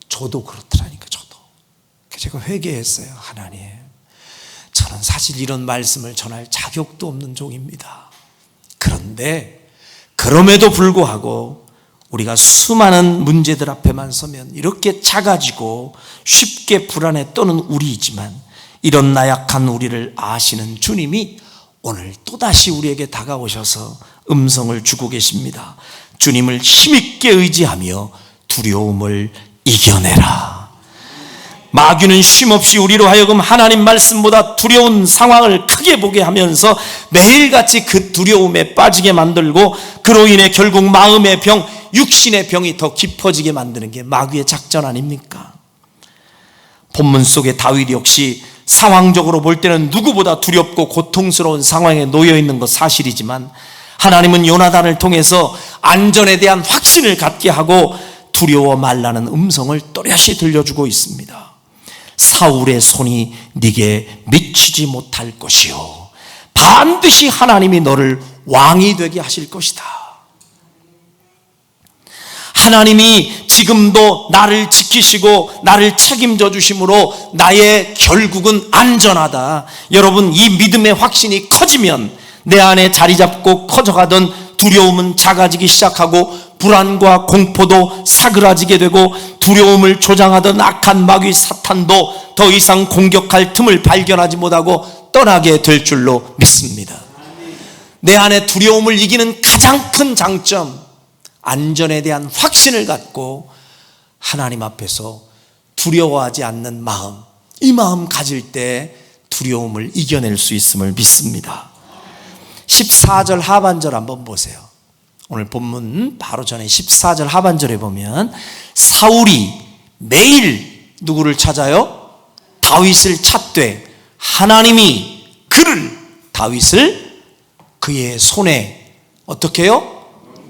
저도 그렇더라니까. 저도 제가 회개했어요. 하나님, 저는 사실 이런 말씀을 전할 자격도 없는 종입니다. 그런데 그럼에도 불구하고 우리가 수많은 문제들 앞에만 서면 이렇게 작아지고 쉽게 불안에 떠는 우리이지만 이런 나약한 우리를 아시는 주님이 오늘 또다시 우리에게 다가오셔서 음성을 주고 계십니다. 주님을 힘있게 의지하며 두려움을 이겨내라. 마귀는 쉼없이 우리로 하여금 하나님 말씀보다 두려운 상황을 크게 보게 하면서 매일같이 그 두려움에 빠지게 만들고 그로 인해 결국 마음의 병, 육신의 병이 더 깊어지게 만드는 게 마귀의 작전 아닙니까? 본문 속의 다윗 역시 상황적으로 볼 때는 누구보다 두렵고 고통스러운 상황에 놓여 있는 것 사실이지만 하나님은 요나단을 통해서 안전에 대한 확신을 갖게 하고 두려워 말라는 음성을 또렷이 들려주고 있습니다. 사울의 손이 네게 미치지 못할 것이요 반드시 하나님이 너를 왕이 되게 하실 것이다. 하나님이 지금도 나를 지키시고 나를 책임져 주심으로 나의 결국은 안전하다. 여러분, 이 믿음의 확신이 커지면 내 안에 자리 잡고 커져가던 두려움은 작아지기 시작하고 불안과 공포도 사그라지게 되고 두려움을 조장하던 악한 마귀 사탄도 더 이상 공격할 틈을 발견하지 못하고 떠나게 될 줄로 믿습니다. 내 안에 두려움을 이기는 가장 큰 장점, 안전에 대한 확신을 갖고 하나님 앞에서 두려워하지 않는 마음, 이 마음 가질 때 두려움을 이겨낼 수 있음을 믿습니다. 14절 하반절 한번 보세요. 오늘 본문 바로 전에 14절 하반절에 보면 사울이 매일 누구를 찾아요? 다윗을 찾되 하나님이 다윗을 그의 손에 어떻게 해요?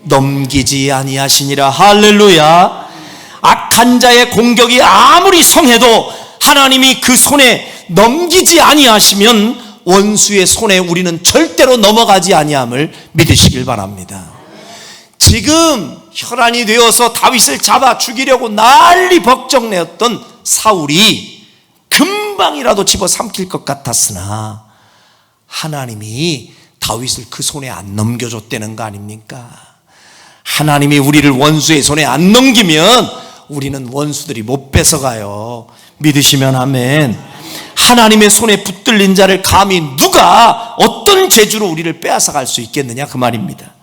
넘기지 아니하시니라. 할렐루야. 악한 자의 공격이 아무리 성해도 하나님이 그 손에 넘기지 아니하시면 원수의 손에 우리는 절대로 넘어가지 아니함을 믿으시길 바랍니다. 지금 혈안이 되어서 다윗을 잡아 죽이려고 난리 걱정내었던 사울이 금방이라도 집어삼킬 것 같았으나 하나님이 다윗을 그 손에 안 넘겨줬다는 거 아닙니까? 하나님이 우리를 원수의 손에 안 넘기면 우리는 원수들이 못 뺏어가요. 믿으시면 아멘. 하나님의 손에 붙들린 자를 감히 누가 어떤 재주로 우리를 빼앗아갈 수 있겠느냐 그 말입니다.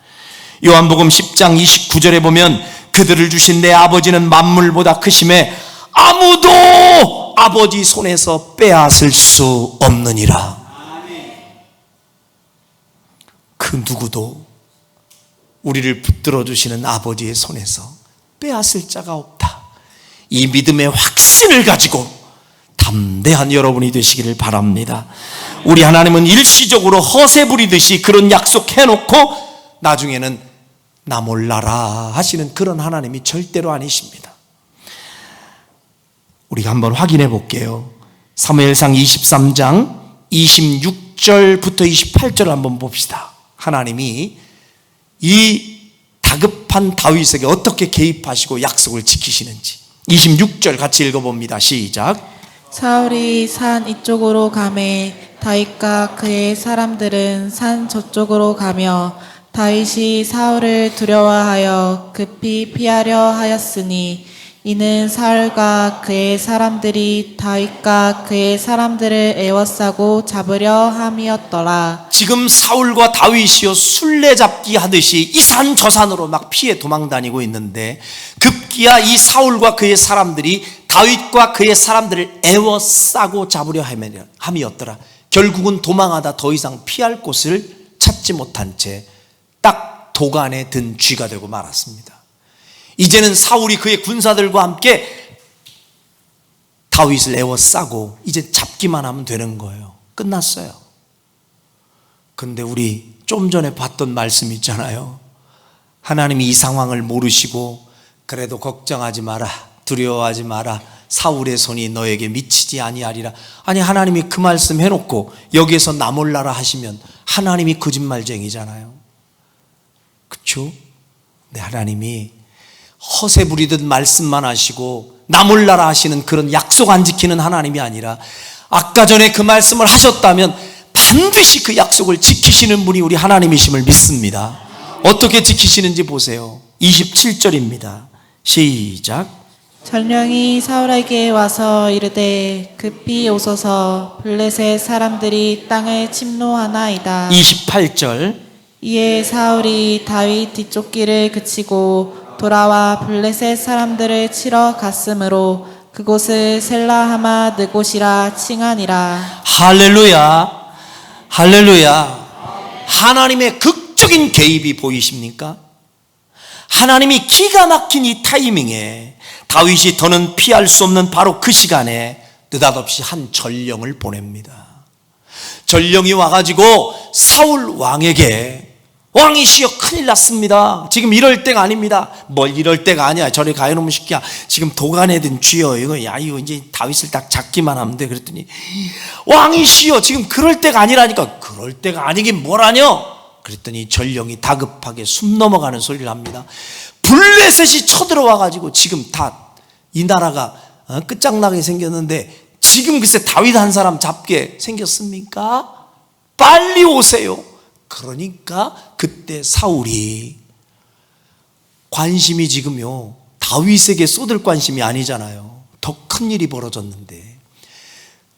요한복음 10장 29절에 보면 그들을 주신 내 아버지는 만물보다 크심에 아무도 아버지 손에서 빼앗을 수 없느니라. 그 누구도 우리를 붙들어 주시는 아버지의 손에서 빼앗을 자가 없다. 이 믿음의 확신을 가지고 담대한 여러분이 되시기를 바랍니다. 우리 하나님은 일시적으로 허세 부리듯이 그런 약속해놓고 나중에는 나 몰라라 하시는 그런 하나님이 절대로 아니십니다. 우리가 한번 확인해 볼게요. 사무엘상 23장 26절부터 28절을 한번 봅시다. 하나님이 이 다급한 다윗에게 어떻게 개입하시고 약속을 지키시는지 26절 같이 읽어봅니다. 시작. 사울이 산 이쪽으로 가매 다윗과 그의 사람들은 산 저쪽으로 가며 다윗이 사울을 두려워하여 급히 피하려 하였으니 이는 사울과 그의 사람들이 다윗과 그의 사람들을 에워싸고 잡으려 함이었더라. 지금 사울과 다윗이요 술래잡기 하듯이 이 산 저 산으로 막 피해 도망다니고 있는데 급기야 이 사울과 그의 사람들이 다윗과 그의 사람들을 에워싸고 잡으려 함이었더라. 결국은 도망하다 더 이상 피할 곳을 찾지 못한 채 딱 도간에 든 쥐가 되고 말았습니다. 이제는 사울이 그의 군사들과 함께 다윗을 에워싸고 이제 잡기만 하면 되는 거예요. 끝났어요. 근데 우리 좀 전에 봤던 말씀 있잖아요. 하나님이 이 상황을 모르시고 그래도 걱정하지 마라, 두려워하지 마라, 사울의 손이 너에게 미치지 아니하리라. 아니 하나님이 그 말씀 해놓고 여기에서 나 몰라라 하시면 하나님이 거짓말쟁이잖아요. 그렇죠? 근데 하나님이 허세 부리듯 말씀만 하시고 나 몰라라 하시는 그런 약속 안 지키는 하나님이 아니라 아까 전에 그 말씀을 하셨다면 반드시 그 약속을 지키시는 분이 우리 하나님이심을 믿습니다. 어떻게 지키시는지 보세요. 27절입니다. 시작. 전령이 사울에게 와서 이르되 급히 오소서 블레셋 사람들이 땅을 침노하나이다. 28절. 이에 사울이 다윗 뒤쫓기를 그치고 돌아와 블레셋 사람들을 치러 갔으므로 그곳을 셀라하마 느곳이라 칭하니라. 할렐루야. 할렐루야. 하나님의 극적인 개입이 보이십니까? 하나님이 기가 막힌 이 타이밍에 다윗이 더는 피할 수 없는 바로 그 시간에 느닷없이 한 전령을 보냅니다. 전령이 와가지고 사울 왕에게 왕이시여 큰일 났습니다. 지금 이럴 때가 아닙니다. 뭘 이럴 때가 아니야. 저리 가요놈의 새끼야. 지금 도간에 든 쥐여. 이거 이제 다윗을 딱 잡기만 하면 돼. 그랬더니 왕이시여 지금 그럴 때가 아니라니까. 그럴 때가 아니긴 뭘 하냐? 그랬더니 전령이 다급하게 숨 넘어가는 소리를 합니다. 블레셋이 쳐들어와가지고 지금 다 이 나라가 끝장나게 생겼는데 지금 글쎄 다윗 한 사람 잡게 생겼습니까? 빨리 오세요. 그러니까 그때 사울이 관심이 지금요 다윗에게 쏟을 관심이 아니잖아요. 더 큰 일이 벌어졌는데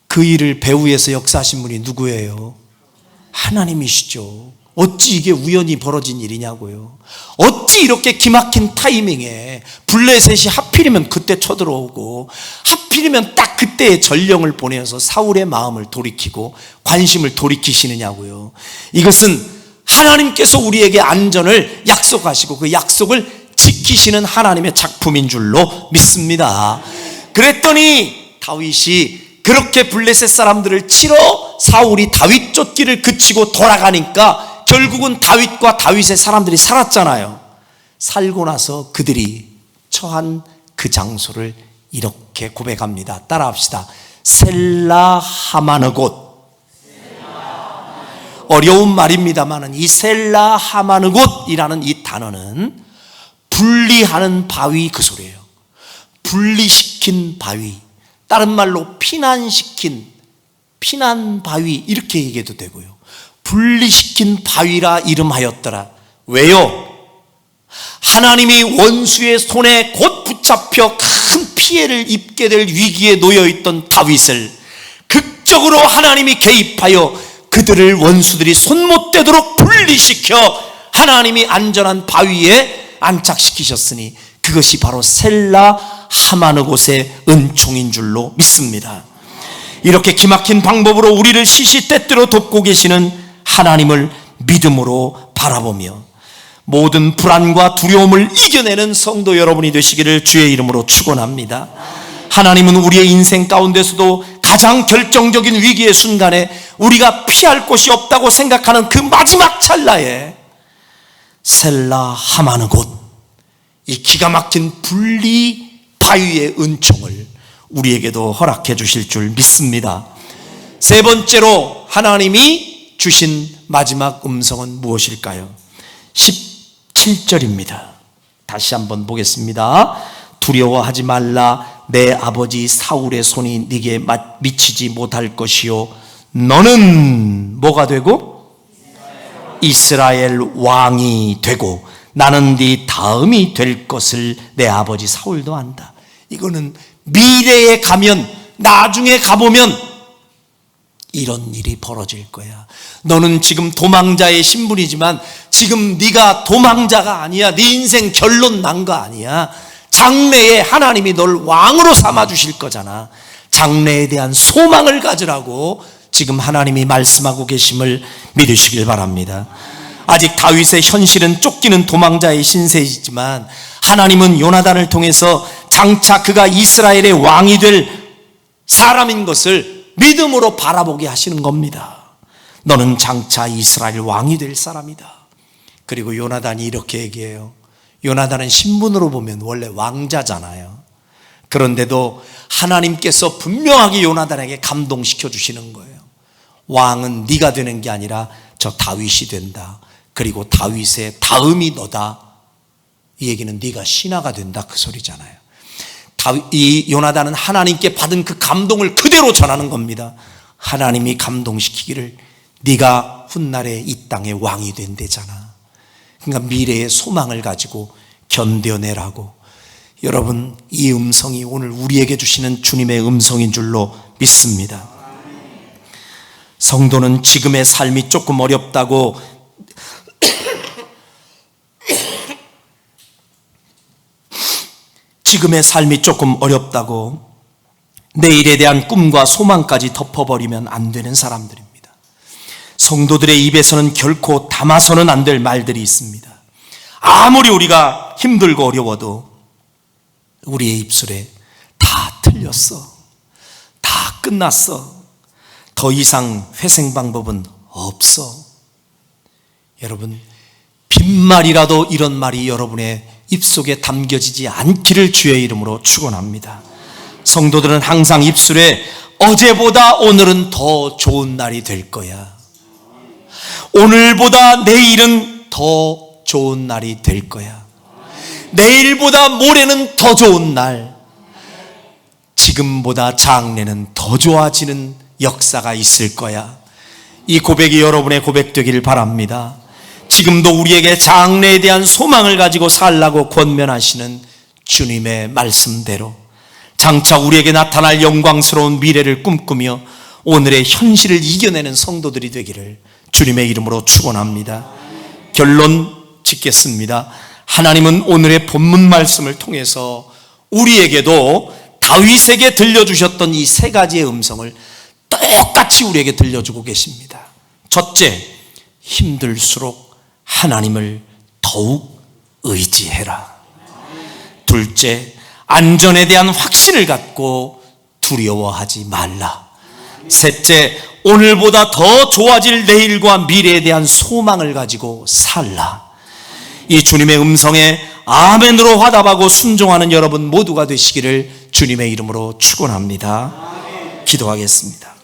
그 일을 배후에서 역사하신 분이 누구예요? 하나님이시죠. 어찌 이게 우연히 벌어진 일이냐고요. 어찌 이렇게 기막힌 타이밍에 블레셋이 하필이면 그때 쳐들어오고 하필이면 딱 그때의 전령을 보내서 사울의 마음을 돌이키고 관심을 돌이키시느냐고요. 이것은 하나님께서 우리에게 안전을 약속하시고 그 약속을 지키시는 하나님의 작품인 줄로 믿습니다. 그랬더니 다윗이 그렇게 블레셋 사람들을 치러 사울이 다윗 쫓기를 그치고 돌아가니까 결국은 다윗과 다윗의 사람들이 살았잖아요. 살고 나서 그들이 처한 그 장소를 이렇게 고백합니다. 따라합시다. 셀라 하마느 곳. 어려운 말입니다만은 이 셀라 하마느 곳이라는 이 단어는 분리하는 바위 그 소리예요. 분리시킨 바위. 다른 말로 피난시킨, 피난 바위 이렇게 얘기해도 되고요. 분리시킨 바위라 이름하였더라. 왜요? 하나님이 원수의 손에 곧 붙잡혀 큰 피해를 입게 될 위기에 놓여있던 다윗을 극적으로 하나님이 개입하여 그들을 원수들이 손 못 대도록 분리시켜 하나님이 안전한 바위에 안착시키셨으니 그것이 바로 셀라 하마느 곳의 은총인 줄로 믿습니다. 이렇게 기막힌 방법으로 우리를 시시때때로 돕고 계시는 하나님을 믿음으로 바라보며 모든 불안과 두려움을 이겨내는 성도 여러분이 되시기를 주의 이름으로 축원합니다. 하나님은 우리의 인생 가운데서도 가장 결정적인 위기의 순간에 우리가 피할 곳이 없다고 생각하는 그 마지막 찰나에 셀라 하마느 곳, 이 기가 막힌 분리 바위의 은총을 우리에게도 허락해 주실 줄 믿습니다. 세 번째로 하나님이 주신 마지막 음성은 무엇일까요? 17절입니다. 다시 한번 보겠습니다. 두려워하지 말라. 내 아버지 사울의 손이 네게 미치지 못할 것이요 너는 뭐가 되고? 이스라엘 왕이 되고 나는 네 다음이 될 것을 내 아버지 사울도 안다. 이거는 미래에 가면, 나중에 가보면 이런 일이 벌어질 거야. 너는 지금 도망자의 신분이지만 지금 네가 도망자가 아니야. 네 인생 결론 난 거 아니야. 장래에 하나님이 널 왕으로 삼아 주실 거잖아. 장래에 대한 소망을 가지라고 지금 하나님이 말씀하고 계심을 믿으시길 바랍니다. 아직 다윗의 현실은 쫓기는 도망자의 신세이지만 하나님은 요나단을 통해서 장차 그가 이스라엘의 왕이 될 사람인 것을 믿음으로 바라보게 하시는 겁니다. 너는 장차 이스라엘 왕이 될 사람이다. 그리고 요나단이 이렇게 얘기해요. 요나단은 신분으로 보면 원래 왕자잖아요. 그런데도 하나님께서 분명하게 요나단에게 감동시켜 주시는 거예요. 왕은 네가 되는 게 아니라 저 다윗이 된다. 그리고 다윗의 다음이 너다. 이 얘기는 네가 신하가 된다 그 소리잖아요. 이 요나단은 하나님께 받은 그 감동을 그대로 전하는 겁니다. 하나님이 감동시키기를 네가 훗날에 이 땅의 왕이 된대잖아. 그러니까 미래의 소망을 가지고 견뎌내라고. 여러분, 이 음성이 오늘 우리에게 주시는 주님의 음성인 줄로 믿습니다. 성도는 지금의 삶이 조금 어렵다고 지금의 삶이 조금 어렵다고 내일에 대한 꿈과 소망까지 덮어버리면 안 되는 사람들입니다. 성도들의 입에서는 결코 담아서는 안 될 말들이 있습니다. 아무리 우리가 힘들고 어려워도 우리의 입술에 다 틀렸어. 다 끝났어. 더 이상 회생 방법은 없어. 여러분, 빈말이라도 이런 말이 여러분의 입속에 담겨지지 않기를 주의 이름으로 축원합니다. 성도들은 항상 입술에 어제보다 오늘은 더 좋은 날이 될 거야. 오늘보다 내일은 더 좋은 날이 될 거야. 내일보다 모레는 더 좋은 날. 지금보다 장래는 더 좋아지는 역사가 있을 거야. 이 고백이 여러분의 고백 되기를 바랍니다. 지금도 우리에게 장래에 대한 소망을 가지고 살라고 권면하시는 주님의 말씀대로 장차 우리에게 나타날 영광스러운 미래를 꿈꾸며 오늘의 현실을 이겨내는 성도들이 되기를 주님의 이름으로 축원합니다. 결론 짓겠습니다. 하나님은 오늘의 본문 말씀을 통해서 우리에게도 다윗에게 들려주셨던 이 세 가지의 음성을 똑같이 우리에게 들려주고 계십니다. 첫째, 힘들수록 하나님을 더욱 의지해라. 둘째, 안전에 대한 확신을 갖고 두려워하지 말라. 셋째, 오늘보다 더 좋아질 내일과 미래에 대한 소망을 가지고 살라. 이 주님의 음성에 아멘으로 화답하고 순종하는 여러분 모두가 되시기를 주님의 이름으로 축원합니다. 기도하겠습니다.